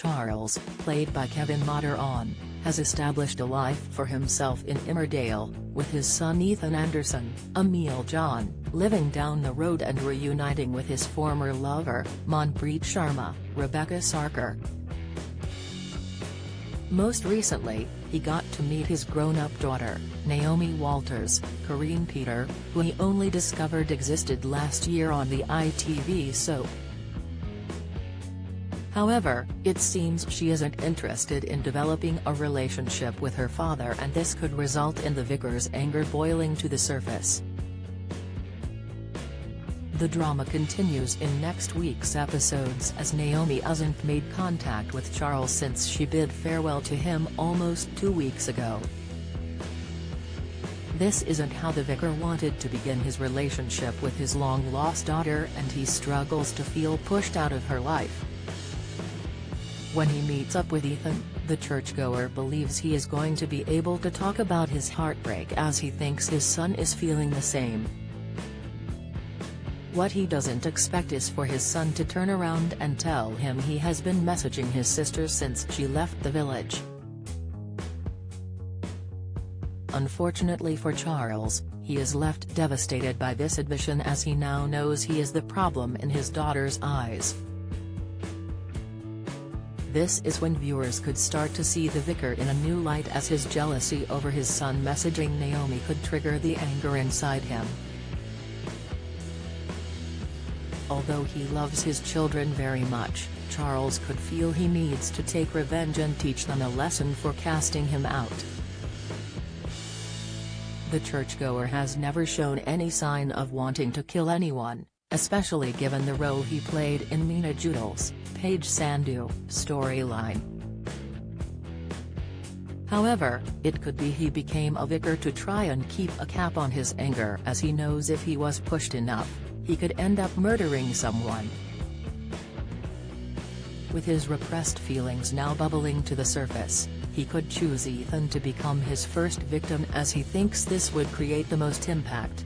Charles, played by Kevin Moderon, has established a life for himself in Emmerdale, with his son Ethan Anderson, Emil John, living down the road and reuniting with his former lover, Manpreet Sharma, Rebecca Sarkar. Most recently, he got to meet his grown-up daughter, Naomi Walters, Corinne Peter, who he only discovered existed last year on the ITV soap. However, it seems she isn't interested in developing a relationship with her father, and this could result in the vicar's anger boiling to the surface. The drama continues in next week's episodes as Naomi hasn't made contact with Charles since she bid farewell to him almost 2 weeks ago. This isn't how the vicar wanted to begin his relationship with his long-lost daughter, and he struggles to feel pushed out of her life. When he meets up with Ethan, the churchgoer believes he is going to be able to talk about his heartbreak, as he thinks his son is feeling the same. What he doesn't expect is for his son to turn around and tell him he has been messaging his sister since she left the village. Unfortunately for Charles, he is left devastated by this admission, as he now knows he is the problem in his daughter's eyes. This is when viewers could start to see the vicar in a new light, as his jealousy over his son messaging Naomi could trigger the anger inside him. Although he loves his children very much, Charles could feel he needs to take revenge and teach them a lesson for casting him out. The churchgoer has never shown any sign of wanting to kill anyone, especially given the role he played in Meena Judal's Paige Sandhu storyline. However, it could be he became a vicar to try and keep a cap on his anger, as he knows if he was pushed enough, he could end up murdering someone. With his repressed feelings now bubbling to the surface, he could choose Ethan to become his first victim, as he thinks this would create the most impact.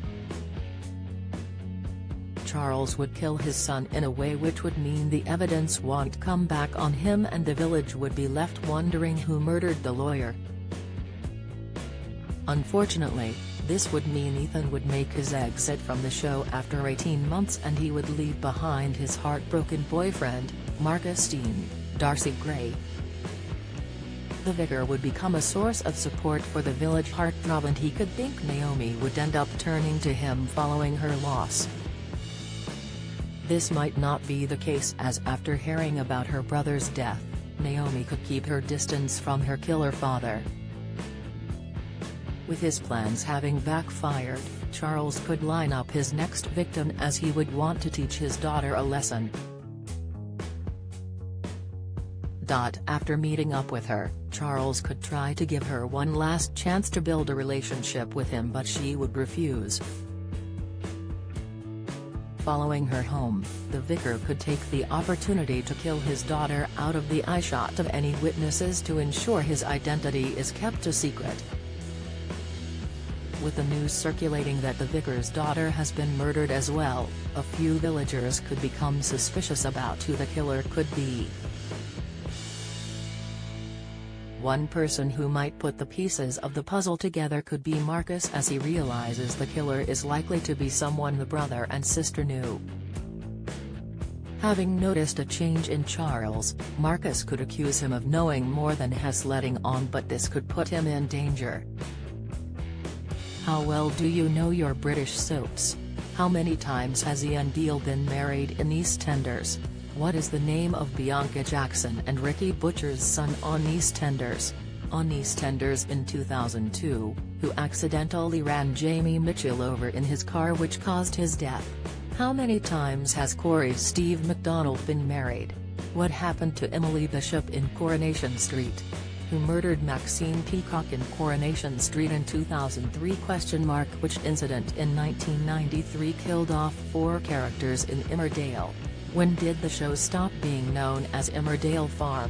Charles would kill his son in a way which would mean the evidence won't come back on him, and the village would be left wondering who murdered the lawyer. Unfortunately, this would mean Ethan would make his exit from the show after 18 months, and he would leave behind his heartbroken boyfriend, Marcus Dean, Darcy Gray. The vicar would become a source of support for the village heartthrob, and he could think Naomi would end up turning to him following her loss. This might not be the case, as after hearing about her brother's death, Naomi could keep her distance from her killer father. With his plans having backfired, Charles could line up his next victim, as he would want to teach his daughter a lesson. After meeting up with her, Charles could try to give her one last chance to build a relationship with him, but she would refuse. Following her home, the vicar could take the opportunity to kill his daughter out of the eyeshot of any witnesses to ensure his identity is kept a secret. With the news circulating that the vicar's daughter has been murdered as well, a few villagers could become suspicious about who the killer could be. One person who might put the pieces of the puzzle together could be Marcus, as he realizes the killer is likely to be someone the brother and sister knew. Having noticed a change in Charles, Marcus could accuse him of knowing more than he's letting on, but this could put him in danger. How well do you know your British soaps? How many times has Emmerdale been married in EastEnders? What is the name of Bianca Jackson and Ricky Butcher's son on EastEnders? On EastEnders in 2002, who accidentally ran Jamie Mitchell over in his car, which caused his death? How many times has Corey's Steve MacDonald been married? What happened to Emily Bishop in Coronation Street? Who murdered Maxine Peacock in Coronation Street in 2003? Which incident in 1993 killed off 4 characters in Emmerdale? When did the show stop being known as Emmerdale Farm?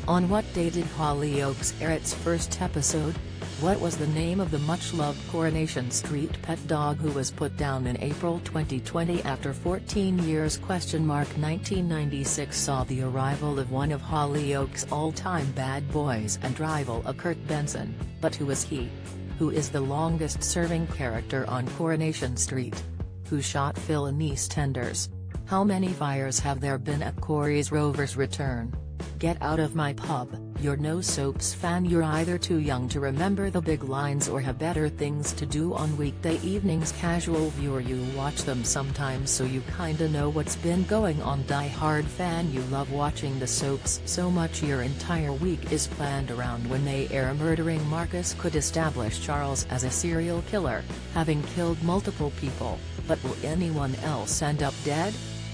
On what day did Hollyoaks air its first episode? What was the name of the much-loved Coronation Street pet dog who was put down in April 2020 after 14 years? 1996 saw the arrival of one of Hollyoaks' all-time bad boys and rival, Kurt Benson, but who is he? Who is the longest-serving character on Coronation Street? Who shot Phil in EastEnders? How many fires have there been at Corey's Rover's return? Get out of my pub, you're no soaps fan. You're either too young to remember the big lines or have better things to do on weekday evenings. Casual viewer, you watch them sometimes so you kinda know what's been going on. Die-hard fan, you love watching the soaps so much your entire week is planned around when they air. Murdering Marcus could establish Charles as a serial killer, having killed multiple people, but will anyone else end up dead?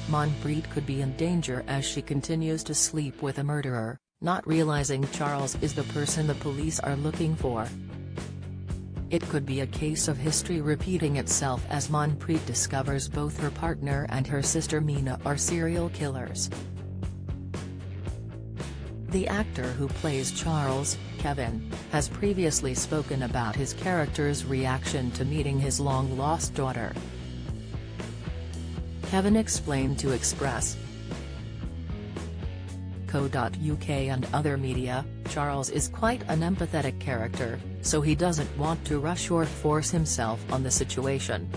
Manpreet could be in danger as she continues to sleep with a murderer, not realizing Charles is the person the police are looking for. It could be a case of history repeating itself as Manpreet discovers both her partner and her sister Meena are serial killers. The actor who plays Charles, Kevin, has previously spoken about his character's reaction to meeting his long-lost daughter. Kevin explained to Express.co.uk and other media, Charles is quite an empathetic character, so he doesn't want to rush or force himself on the situation.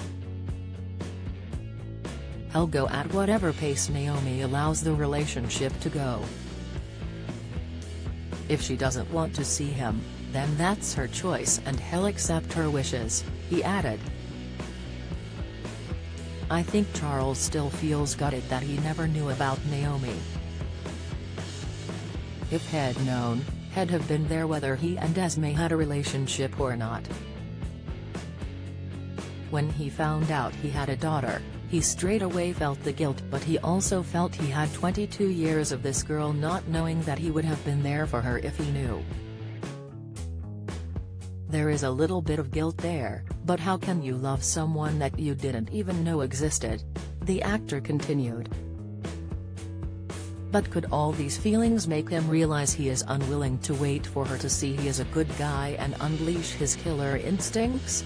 He'll go at whatever pace Naomi allows the relationship to go. If she doesn't want to see him, then that's her choice and he'll accept her wishes, he added. I think Charles still feels gutted that he never knew about Naomi. If he'd known, he'd have been there whether he and Esme had a relationship or not. When he found out he had a daughter, he straight away felt the guilt, but he also felt he had 22 years of this girl not knowing that he would have been there for her if he knew. There is a little bit of guilt there, but how can you love someone that you didn't even know existed? The actor continued. But could all these feelings make him realize he is unwilling to wait for her to see he is a good guy and unleash his killer instincts?